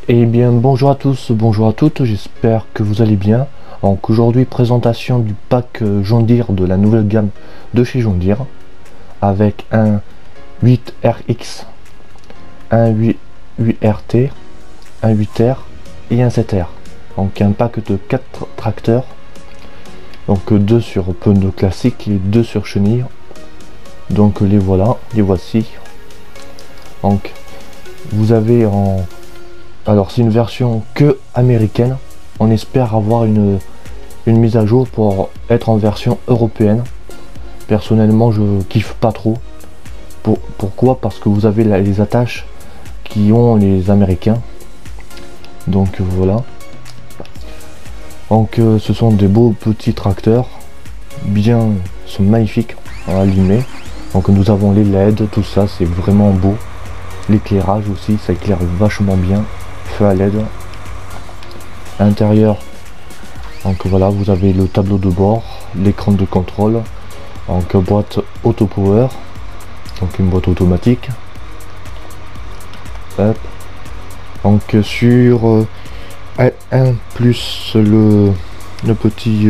Eh bien bonjour à tous, bonjour à toutes, j'espère que vous allez bien. Donc aujourd'hui présentation du pack John Deere de la nouvelle gamme de chez John Deere avec un 8RX, un 8RT, un 8R et un 7R. Donc un pack de 4 tracteurs, donc 2 sur pneus classique et 2 sur chenille. Donc les voilà, les voici. Donc vous avez en... Alors c'est une version que américaine. On espère avoir une mise à jour pour être en version européenne. Personnellement je kiffe pas trop. Pourquoi? Parce que vous avez les attaches qui ont les américains. Donc voilà. Donc ce sont des beaux petits tracteurs. Sont magnifiques à allumer. Donc nous avons les LED, tout ça c'est vraiment beau. L'éclairage aussi, ça éclaire vachement bien. Feu à LED. À l'intérieur, donc voilà, vous avez le tableau de bord, l'écran de contrôle, donc boîte auto power, donc une boîte automatique. Hop. Donc sur un plus le petit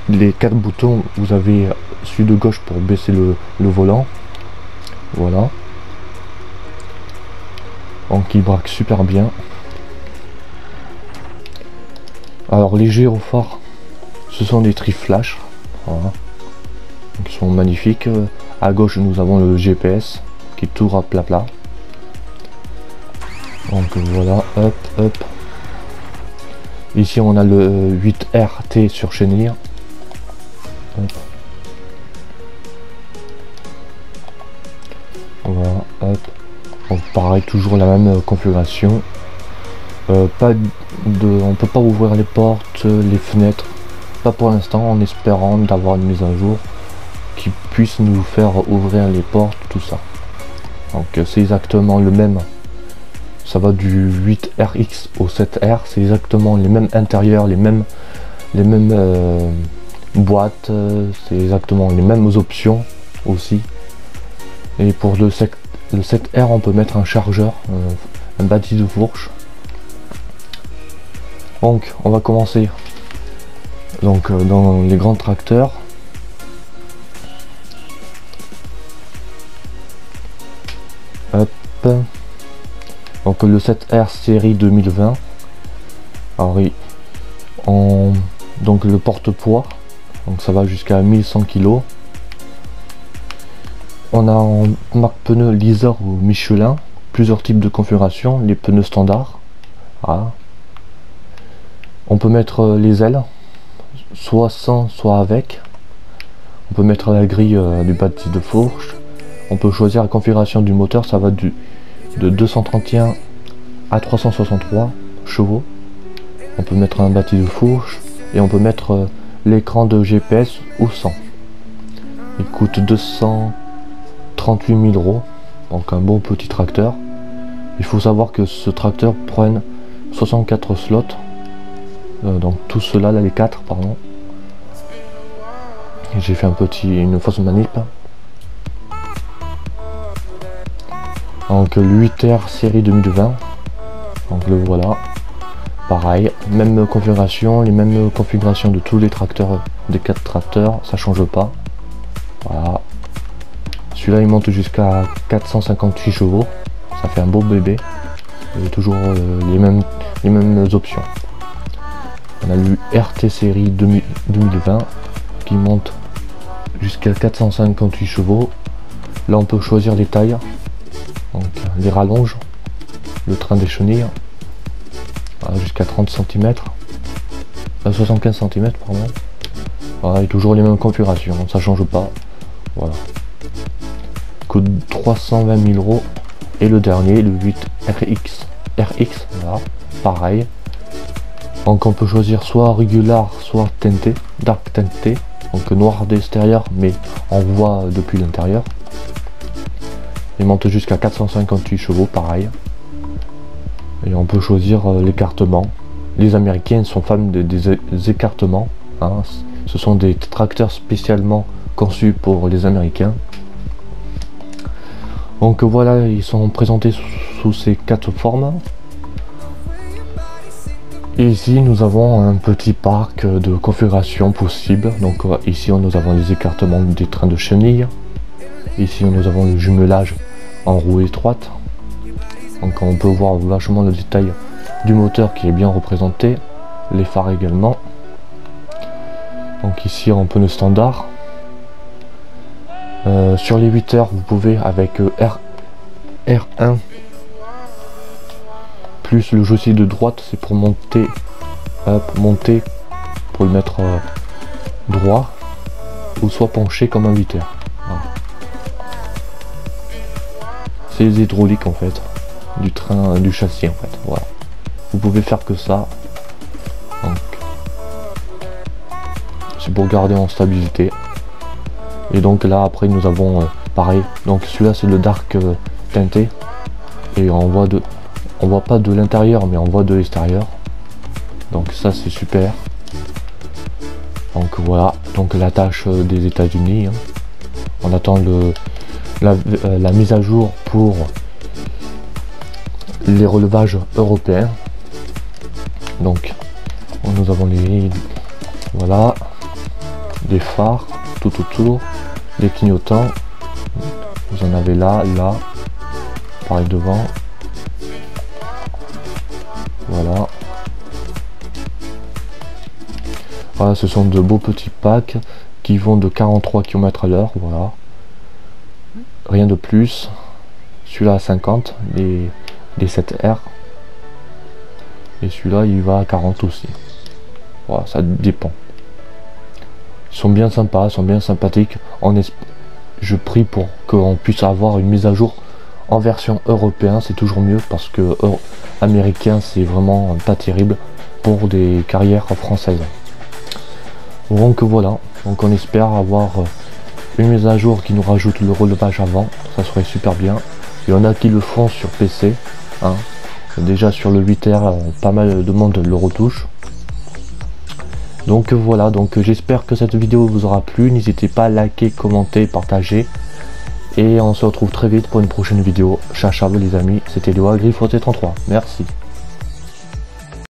les 4 boutons, vous avez celui de gauche pour baisser le volant. Voilà. Donc il braque super bien. Alors les gyrophares, ce sont des tri-flash. Voilà. Donc, ils sont magnifiques. À gauche nous avons le GPS qui tourne à plat. Donc voilà, hop hop. Ici on a le 8RT sur chenille. Hop. Voilà, hop. Donc pareil, toujours la même configuration. On peut pas ouvrir les portes, les fenêtres, pas pour l'instant, en espérant d'avoir une mise à jour qui puisse nous faire ouvrir les portes, tout ça. Donc c'est exactement le même. Ça va du 8RX au 7R, c'est exactement les mêmes intérieurs, les mêmes boîtes, c'est exactement les mêmes options aussi. Et pour le 7R, on peut mettre un chargeur, un bâti de fourche. Donc on va commencer donc dans les grands tracteurs. Hop. Donc le 7R série 2020. Alors donc le porte-poids, donc ça va jusqu'à 1100 kg. On a en marque pneus Leaser ou Michelin, plusieurs types de configurations, les pneus standards. Voilà. On peut mettre les ailes, soit sans, soit avec. On peut mettre la grille du bâti de fourche. On peut choisir la configuration du moteur, ça va de 231 à 363 chevaux. On peut mettre un bâti de fourche et on peut mettre l'écran de GPS ou sans. Il coûte 238 000 €, donc un bon petit tracteur. Il faut savoir que ce tracteur prenne 64 slots. Donc tout cela là, les 4 pardon. J'ai fait une fausse manip. Donc le 8R série 2020. Donc le voilà. Pareil, même configuration, les mêmes configurations de tous les tracteurs, des 4 tracteurs, ça change pas. Voilà. Celui-là il monte jusqu'à 458 chevaux. Ça fait un beau bébé. Et toujours les mêmes options. On a le RT série 2020 qui monte jusqu'à 458 chevaux. Là on peut choisir les tailles, donc les rallonges, le train des chenilles jusqu'à 30 cm, 75 cm pardon. Voilà, et toujours les mêmes configurations, ça change pas. Voilà. Coûte 320 000 €. Et le dernier, le 8RX, voilà, pareil. Donc on peut choisir soit régular, soit teinté, dark teinté, donc noir d'extérieur mais on voit depuis l'intérieur. Il monte jusqu'à 458 chevaux, pareil. Et on peut choisir l'écartement. Les Américains sont fans des écartements. Hein. Ce sont des tracteurs spécialement conçus pour les Américains. Donc voilà, ils sont présentés sous ces 4 formes. Et ici nous avons un petit parc de configuration possible. Donc ici nous avons les écartements des trains de chenilles. Ici nous avons le jumelage en roue étroite. Donc on peut voir vachement le détail du moteur qui est bien représenté. Les phares également. Donc ici en pneu standard. Sur les 8 heures vous pouvez avec R1 plus le joystick de droite, c'est pour monter, monter pour le mettre droit, ou soit pencher comme un 8 heures. Voilà. C'est les hydrauliques en fait du train, du châssis en fait. Voilà. Vous pouvez faire que ça. C'est pour garder en stabilité. Et donc là après nous avons pareil. Donc celui-là c'est le dark teinté et on voit pas de l'intérieur mais on voit de l'extérieur. Donc ça c'est super. Donc voilà, donc la tâche des États-Unis. Hein. On attend la mise à jour pour les relevages européens. Donc nous avons les voilà des phares tout autour, les clignotants. Vous en avez là, pareil devant. Voilà. Voilà, ce sont de beaux petits packs qui vont de 43 km/h. Voilà. Rien de plus. Celui-là à 50, les 7R. Et celui-là, il va à 40 aussi. Voilà, ça dépend. Ils sont bien sympas, sont bien sympathiques. Je prie pour qu'on puisse avoir une mise à jour en version européen, c'est toujours mieux parce que américain c'est vraiment pas terrible pour des carrières françaises. Donc voilà, donc on espère avoir une mise à jour qui nous rajoute le relevage avant, ça serait super bien. Il y en a qui le font sur PC, hein. Déjà sur le 8R, pas mal de monde le retouche. Donc voilà, donc j'espère que cette vidéo vous aura plu, n'hésitez pas à liker, commenter, partager. Et on se retrouve très vite pour une prochaine vidéo. Ciao ciao les amis, c'était Léo Griffo T33, merci.